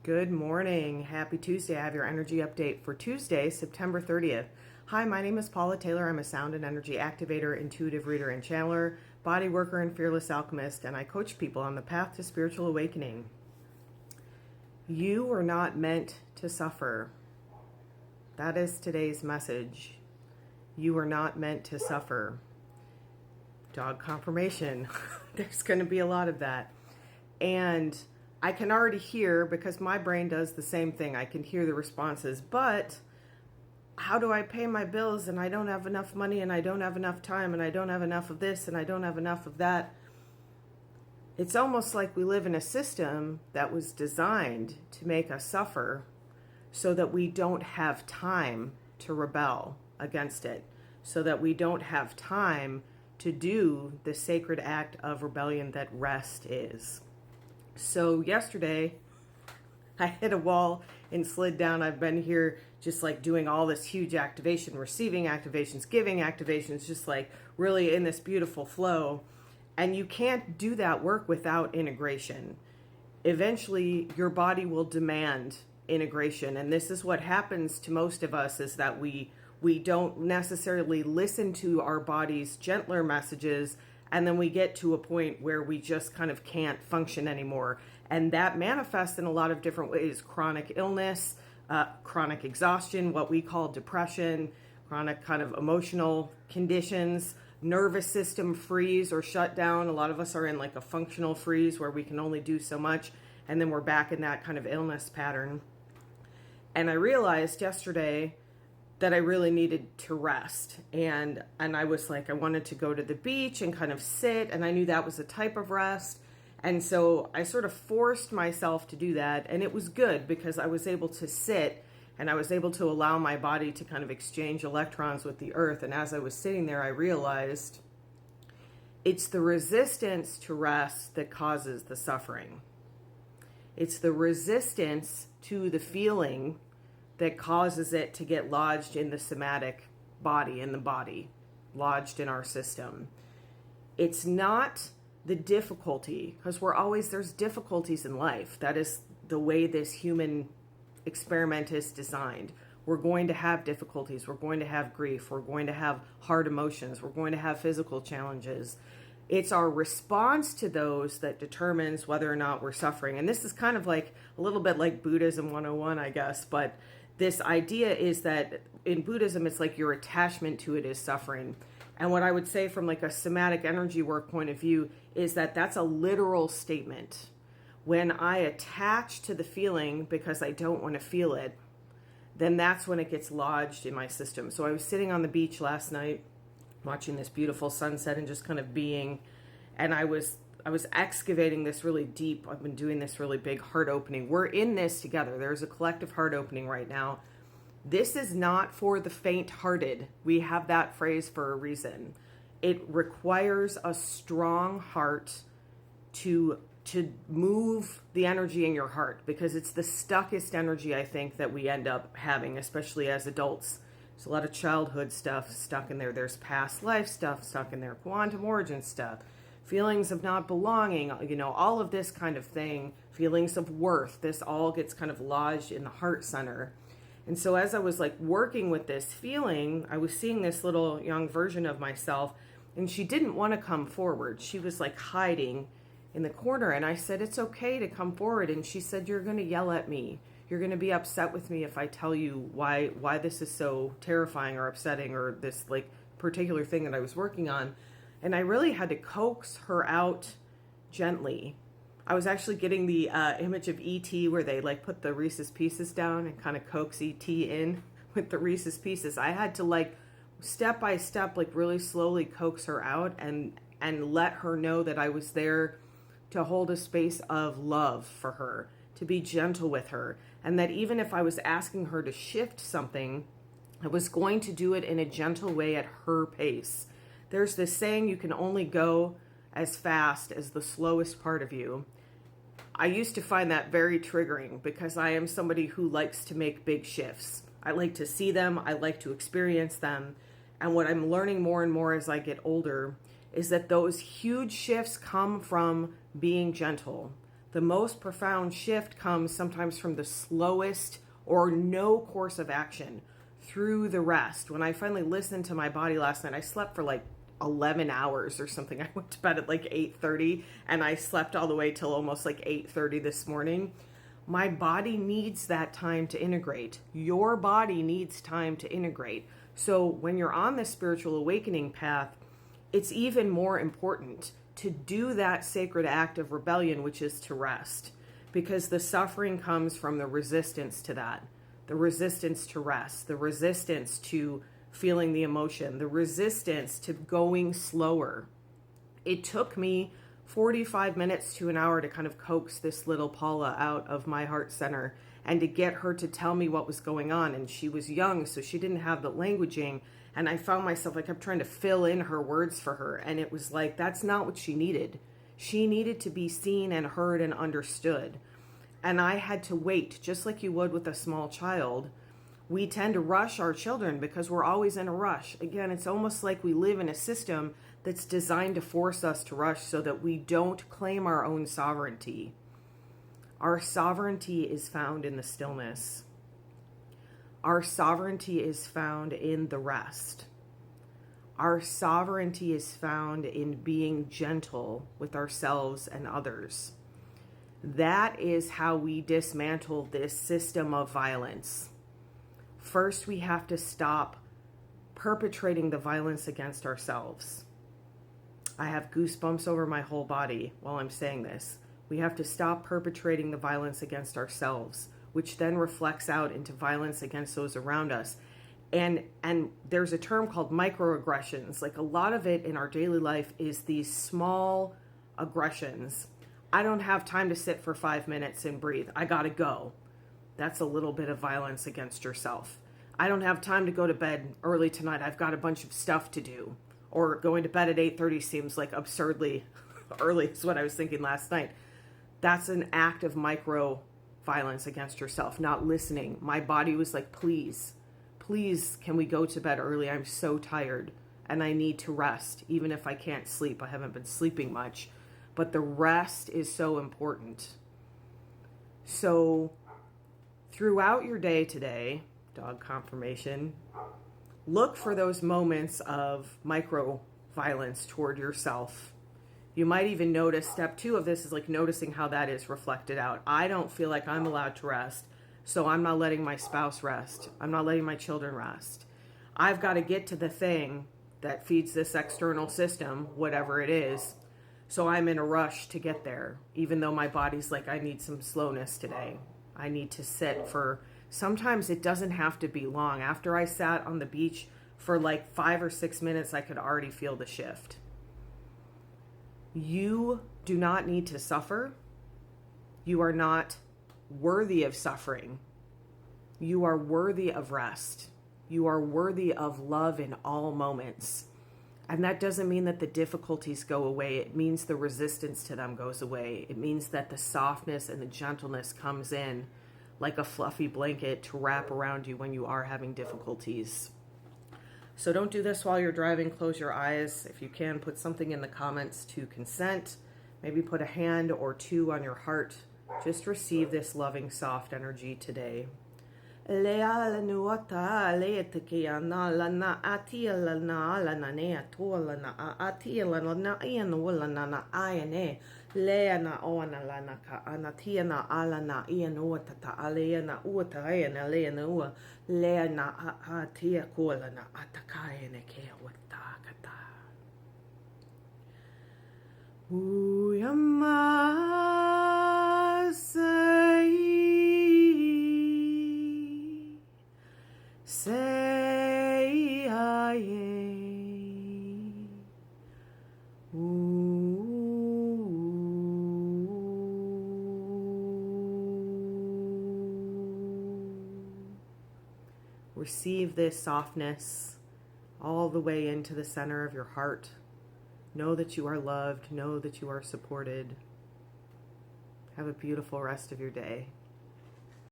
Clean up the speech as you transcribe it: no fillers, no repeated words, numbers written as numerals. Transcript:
Good morning. Happy Tuesday. I have your energy update for Tuesday, September 30th. Hi, my name is Paula Taylor. I'm a sound and energy activator, intuitive reader and channeler, body worker, and fearless alchemist, and I coach people on the path to spiritual awakening. You were not meant to suffer. That is today's message. You were not meant to suffer. Dog confirmation. There's going to be a lot of that. And I can already hear, because my brain does the same thing, I can hear the responses, but how do I pay my bills and I don't have enough money and I don't have enough time and I don't have enough of this and I don't have enough of that? It's almost like we live in a system that was designed to make us suffer so that we don't have time to rebel against it, so that we don't have time to do the sacred act of rebellion that rest is. So yesterday, I hit a wall and slid down. I've been here just like doing all this huge activation, receiving activations, giving activations, just like really in this beautiful flow. And you can't do that work without integration. Eventually, your body will demand integration. And this is what happens to most of us, is that we don't necessarily listen to our body's gentler messages, and then we get to a point where we just kind of can't function anymore. And that manifests in a lot of different ways: chronic illness, chronic exhaustion, what we call depression, chronic kind of emotional conditions, nervous system freeze or shutdown. A lot of us are in like a functional freeze where we can only do so much, and then we're back in that kind of illness pattern. And I realized yesterday that I really needed to rest. And I was like, I wanted to go to the beach and kind of sit, and I knew that was a type of rest. And so I sort of forced myself to do that, and it was good because I was able to sit and I was able to allow my body to kind of exchange electrons with the earth. And as I was sitting there, I realized it's the resistance to rest that causes the suffering. It's the resistance to the feeling that causes it to get lodged in the somatic body, in the body, lodged in our system. It's not the difficulty, because there's difficulties in life. That is the way this human experiment is designed. We're going to have difficulties. We're going to have grief. We're going to have hard emotions. We're going to have physical challenges. It's our response to those that determines whether or not we're suffering. And this is kind of like a little bit like Buddhism 101, I guess, but this idea is that in Buddhism, it's like your attachment to it is suffering. And what I would say from like a somatic energy work point of view is that that's a literal statement. When I attach to the feeling because I don't want to feel it, then that's when it gets lodged in my system. So I was sitting on the beach last night watching this beautiful sunset and just kind of being, and I was excavating this really deep. I've been doing this really big heart opening. We're in this together. There's a collective heart opening right now. This is not for the faint-hearted. We have that phrase for a reason. It requires a strong heart to move the energy in your heart, because it's the stuckest energy, I think, that we end up having, especially as adults. There's a lot of childhood stuff stuck in there. There's past life stuff stuck in there, quantum origin stuff, feelings of not belonging, all of this kind of thing, feelings of worth. This all gets kind of lodged in the heart center. And so as I was like working with this feeling, I was seeing this little young version of myself, and she didn't want to come forward. She was like hiding in the corner, and I said, it's okay to come forward. And she said, you're going to yell at me. You're going to be upset with me if I tell you why this is so terrifying or upsetting, or this like particular thing that I was working on. And I really had to coax her out gently. I was actually getting the image of E.T. where they like put the Reese's Pieces down and kind of coax E.T. in with the Reese's Pieces. I had to like step by step, like really slowly coax her out and let her know that I was there to hold a space of love for her, to be gentle with her. And that even if I was asking her to shift something, I was going to do it in a gentle way at her pace. There's this saying, you can only go as fast as the slowest part of you. I used to find that very triggering because I am somebody who likes to make big shifts. I like to see them. I like to experience them. And what I'm learning more and more as I get older is that those huge shifts come from being gentle. The most profound shift comes sometimes from the slowest or no course of action through the rest. When I finally listened to my body last night, I slept for like 11 hours or something. I went to bed at like 8:30 and I slept all the way till almost like 8:30 this morning. My body needs that time to integrate. Your body needs time to integrate. So when you're on the spiritual awakening path, it's even more important to do that sacred act of rebellion, which is to rest, because the suffering comes from the resistance to that, the resistance to rest, the resistance to feeling the emotion, the resistance to going slower. It took me 45 minutes to an hour to kind of coax this little Paula out of my heart center and to get her to tell me what was going on. And she was young, so she didn't have the languaging. And I found myself, I kept trying to fill in her words for her. And it was like, that's not what she needed. She needed to be seen and heard and understood. And I had to wait, just like you would with a small child. We tend to rush our children because we're always in a rush. Again, it's almost like we live in a system that's designed to force us to rush so that we don't claim our own sovereignty. Our sovereignty is found in the stillness. Our sovereignty is found in the rest. Our sovereignty is found in being gentle with ourselves and others. That is how we dismantle this system of violence. First, we have to stop perpetrating the violence against ourselves. I have goosebumps over my whole body while I'm saying this. We have to stop perpetrating the violence against ourselves, which then reflects out into violence against those around us. And there's a term called microaggressions. Like a lot of it in our daily life is these small aggressions. I don't have time to sit for 5 minutes and breathe. I gotta go. That's a little bit of violence against yourself. I don't have time to go to bed early tonight. I've got a bunch of stuff to do. Or going to bed at 8:30 seems like absurdly early is what I was thinking last night. That's an act of micro violence against yourself, not listening. My body was like, please, can we go to bed early? I'm so tired and I need to rest. Even if I can't sleep, I haven't been sleeping much, but the rest is so important. So throughout your day today, dog confirmation, look for those moments of micro violence toward yourself. You might even notice step 2 of this is like noticing how that is reflected out. I don't feel like I'm allowed to rest, so I'm not letting my spouse rest. I'm not letting my children rest. I've got to get to the thing that feeds this external system, whatever it is. So I'm in a rush to get there, even though my body's like, I need some slowness today. I need to sit for, sometimes it doesn't have to be long. After I sat on the beach for like 5 or 6 minutes, I could already feel the shift. You do not need to suffer. You are not worthy of suffering. You are worthy of rest. You are worthy of love in all moments. And that doesn't mean that the difficulties go away. It means the resistance to them goes away. It means that the softness and the gentleness comes in like a fluffy blanket to wrap around you when you are having difficulties. So don't do this while you're driving. Close your eyes. If you can, put something in the comments to consent. Maybe put a hand or 2 on your heart. Just receive this loving, soft energy today. Lea nuota leetiki analana atialana alana tualana atialana ian wulana iane leana oana ka anatiana alana ian uata ta aleana uata iana leana ua leana atia kualana atakaene ke wata kata Say aye. Receive this softness all the way into the center of your heart. Know that you are loved. Know that you are supported. Have a beautiful rest of your day.